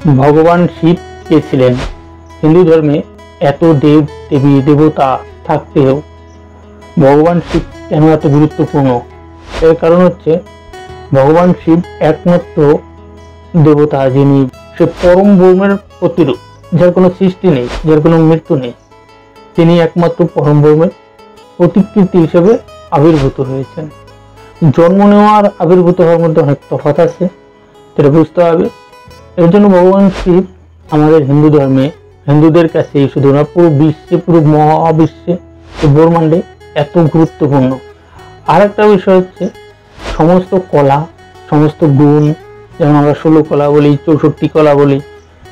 ভগবান শিব কে ছিলেন? হিন্দু ধর্মে এত দেব দেবী দেবতা থাকতেও ভগবান শিব কেন এত গুরুত্বপূর্ণ? এর কারণ হচ্ছে ভগবান শিব একমাত্র দেবতা যিনি সে পরম ব্রহ্মের প্রতিরূপ, যার কোনো সৃষ্টি নেই, যার কোনো মৃত্যু নেই। তিনি একমাত্র পরম ব্রহ্মের প্রতিকৃতি হিসেবে আবির্ভূত হয়েছেন। জন্ম নেওয়া আর আবির্ভূত হওয়ার মধ্যে অনেক তফাৎ আছে, সেটা বুঝতে হবে। এর জন্য ভগবান শিব আমাদের হিন্দু ধর্মে, হিন্দুদের কাছে শুধু না, পুরো বিশ্বে, পুরো মহাবিশ্বে, ব্রহ্মাণ্ডে এত গুরুত্বপূর্ণ। আর একটা বিষয় হচ্ছে সমস্ত কলা, সমস্ত গুণ, যেমন আমরা 16 কলা বলি, 64 কলা বলি,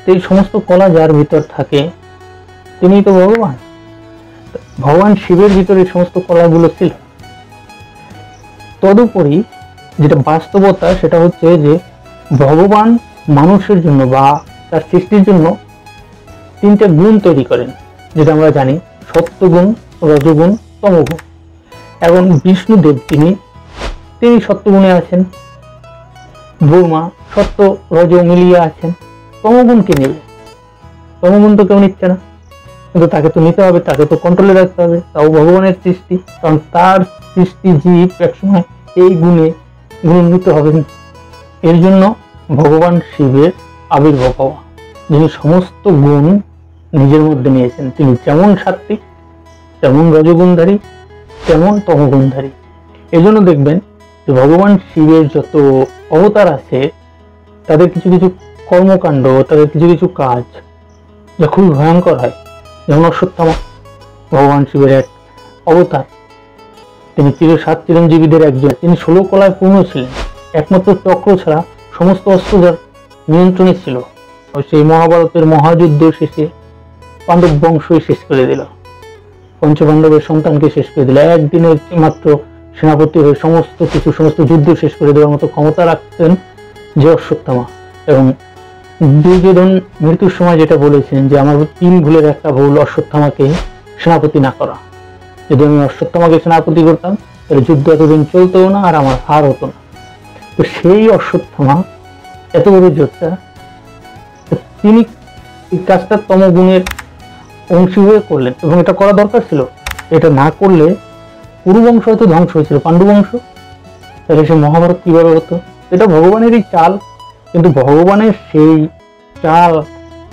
তো এই সমস্ত কলা যার ভিতর থাকে তিনি তো ভগবান। ভগবান শিবের ভিতরে এই সমস্ত কলাগুলো ছিল। তদুপরি যেটা বাস্তবতা সেটা হচ্ছে যে ভগবান মানুষের জন্য বা তার সৃষ্টির জন্য 3টে গুণ তৈরি করেন, যেটা আমরা জানি: সত্যগুণ, রজগুণ, তমগুণ। এবং বিষ্ণুদেব তিনি সত্যগুণে আছেন, ব্রহ্মা সত্য রজ মিলিয়ে আছেন। তমগুণ কে নেবে? তমগুণ তো কেউ নিচ্ছে না, কিন্তু তাকে তো নিতে হবে, তাকে তো কন্ট্রোলে রাখতে হবে। তাও ভগবানের সৃষ্টি, কারণ তার সৃষ্টি জীব একসময় এই গুণান্বিত হবেন। এর জন্য ভগবান শিবের আবির্ভাব হওয়া, যিনি সমস্ত গুণ নিজের মধ্যে নিয়েছেন। তিনি যেমন সাত্ত্বিক, তেমন রজগুণধারী, তেমন তমগুণধারী। এই জন্য দেখবেন যে ভগবান শিবের যত অবতার আছে তাদের কিছু কিছু কর্মকাণ্ড, তাদের কিছু কিছু কাজ যা খুবই ভয়ঙ্কর হয়। যেমন অশ্বত্থামা ভগবান শিবের এক অবতার, তিনি চিরঞ্জীবীদের একজন। তিনি 16 কলায় পূর্ণ ছিলেন, একমাত্র চক্র ছাড়া সমস্ত অস্ত্র যার নিয়ন্ত্রণে ছিল। সেই মহাভারতের মহাযুদ্ধ শেষে পাণ্ডব বংশই শেষ করে দিল, পঞ্চপাণ্ডবের সন্তানকে শেষ করে দিল। একদিনের মাত্র সেনাপতি হয়ে সমস্ত যুদ্ধ শেষ করে দেওয়ার মতো ক্ষমতা রাখতেন যে অশ্বত্থামা। এবং দুর্যোধন মৃত্যুর সময় যেটা বলেছেন যে আমার 3 ভুলের একটা ভুল অশ্বত্থামাকে সেনাপতি না করা। যদি আমি অশ্বত্থামাকে সেনাপতি করতাম তাহলে যুদ্ধ এতদিন চলতেও না, আর আমার হার হতো না। তো সেই অশ্বত্থামা এত বড় যোদ্ধা, তিনি এই কাজটা তমগুণের অংশী হয়ে করলেন, এবং এটা করা দরকার ছিল। এটা না করলে পুরু বংশ হয়তো ধ্বংস হয়েছিল, পাণ্ডু বংশ। তাহলে সে মহাভারত কিভাবে হতো? এটা ভগবানেরই চাল, কিন্তু ভগবানের সেই চাল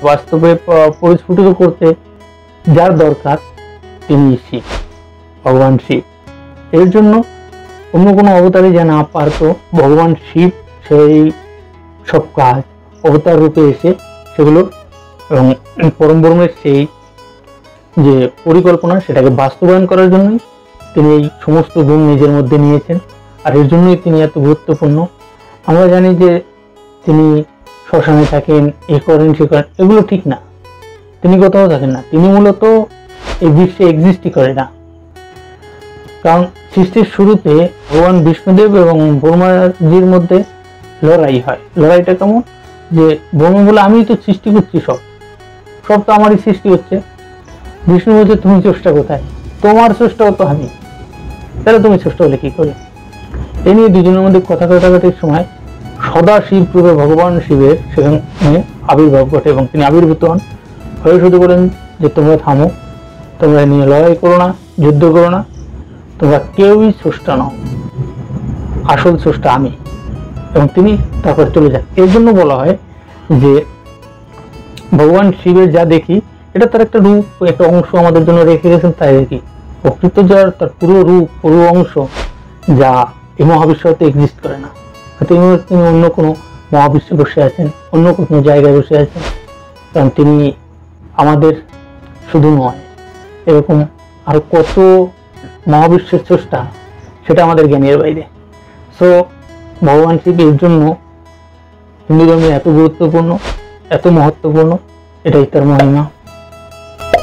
বাস্তবে পরিস্ফুটিত করতে যার দরকার তিনি শিব, ভগবান শিব। এর জন্য অন্য কোনো অবতারে যা না পারত, ভগবান শিব সেই সব কাজ অবতার রূপে এসে সেগুলো, এবং পরম ব্রহ্মের সেই যে পরিকল্পনা সেটাকে বাস্তবায়ন করার জন্যই তিনি এই সমস্ত গুণ নিজের মধ্যে নিয়েছেন। আর এর জন্যই তিনি এত গুরুত্বপূর্ণ। আমরা জানি যে তিনি শ্মশানে থাকেন, এ করেন সে করেন, এগুলো ঠিক না। তিনি কোথাও থাকেন না, তিনি মূলত এই বিশ্বে এক্সিস্টই করে না। কারণ সৃষ্টির শুরুতে ভগবান বিষ্ণুদেব এবং ব্রহ্মাজির মধ্যে লড়াই হয়। লড়াইটা কেমন? যে ব্রহ্মা বলে আমি তো সৃষ্টি করছি, সব তো আমারই সৃষ্টি হচ্ছে। বিষ্ণু বলছে তুমি স্রষ্টা কোথায়? তোমার স্রষ্টা তো আমি, তাহলে তুমি স্রষ্টা হলে কি করে? এই নিয়ে দুজনের মধ্যে কথা কাটাকাটির সময় সদা শিব রূপে ভগবান শিবের সেখানে আবির্ভাব ঘটে, এবং তিনি আবির্ভূত হন হয়ে শুধু বলেন যে তোমরা থামো, তোমরা নিয়ে লড়াই করো না, যুদ্ধ করো না, তোমরা কেউই স্রষ্টা নও, আসল স্রষ্টা আমি। এবং তিনি তারপর চলে যান। এর জন্য বলা হয় যে ভগবান শিবের যা দেখি এটা তার একটা রূপ, একটা অংশ আমাদের জন্য রেখে গেছেন, তাই দেখি। প্রকৃত যার তার পুরো রূপ, পুরো অংশ যা এই মহাবিশ্বতে এক্সিস্ট করে না। তিনি অন্য কোনো মহাবিশ্বে বসে আছেন, অন্য কোনো জায়গায় বসে আছেন, কারণ তিনি আমাদের শুধু নয়, এরকম আর কত মহাবিশ্বের স্রষ্টা সেটা আমাদের জ্ঞানের বাইরে। সো ভগবান শিব এর জন্য হিন্দু ধর্মে এত গুরুত্বপূর্ণ, এত মহত্বপূর্ণ। এটাই তার মহিমা।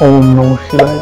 ওম নমঃ শিবায়।